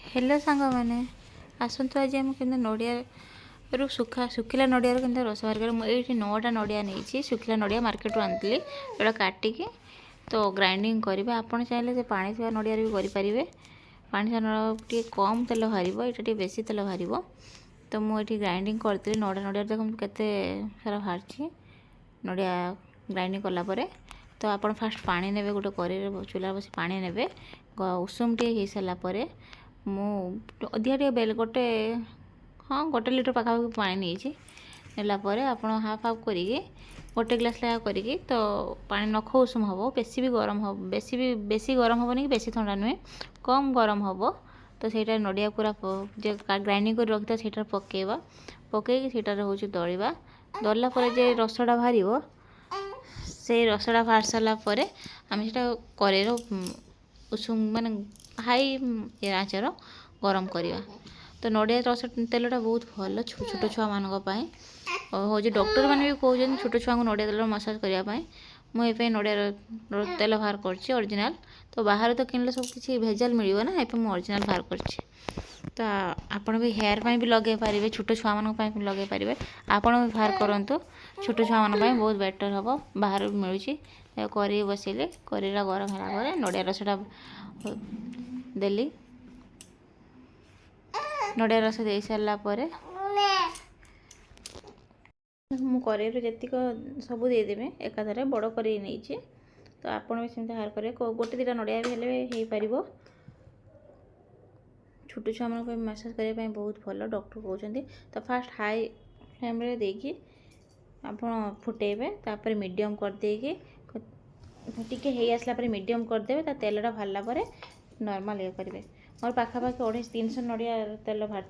hello सांग मैंने आसतु आज आम के नड़िया सुखिला नड़िया के रस बाहर कर मुझे 9टा नड़िया नहीं सुखिला नड़िया मार्केट रू आनी एटा काटिकी तो ग्राइंडिंग करेंगे आपड़ चाहिए से पानी थी नड़िया भी करेंगे पानी टे कम तेल बाहर ये बेसी तेल बाहर तो मुझे ग्राइंडिंग करी 9टा नड़िया देखो केते सारा बाहर नड़िया ग्राइंडिंग कलापर तो आप फास्ट पानी ने गोटे कड़े चूल्हा बस पानी ने उषुम टे हो सारापर मुझे टे बेल गोटे हाँ गोटे लिटर पाखापाखि पानी नहीं नेलापर आप हाफ हाफ करी गोटे ग्लास लगा करी तो पानी नख उषुम हम बेसी भी गरम हम बेसी गरम हेनी कि बेसी ठंडा नुहे कम गरम हम तो सहीटा नड़िया पूरा जो ग्राइंडिंग कर रखी था पकेवा पकईकि हूँ दलिया दलला जे रसटा बाहर से रसटा बाहर सारापर आम से कड़े उषुम माने हाई आँचर गरम करवा तो नड़िया रस तेलटा बहुत भल छोट छुआ मानक हूँ डॉक्टर मैंने भी कहते छोट छुआ को नड़िया तेल मसाज करने मुझे नड़िया तेल बाहर करजिनाल तो बाहर तो किनले सब किसी भेजाल मिल ना ये ओरिजिनल बाहर कर तो आपण भी हेयर भी लगे पारे छोट छुआ मान भी लगे पारे आपण भी बाहर करूँ छोट छुआ मान बहुत बेटर हम बाहर मिलूँ करी बसैले करीरा गरम है नड़िया रसटा देली नड़िया रस दे सारापर मु कड़े जीक सब देदेवी एकाधरे बड़ करी नहीं तो आपड़ भी सेमती बाहर करेंगे गोटे 2टा नड़िया भी हेल्ले हो पार छोट छुआ मान मसाज करने बहुत भल डॉक्टर कहते तो फास्ट हाई फ्लेम देकी आप फुटेबे तापर मीडियम करदे टिके हो आसला मीडियम करदे तेलटा बाहरला नॉर्मल ये करेंगे मोर पाखापाखि 250-300 नड़िया तेल बाहर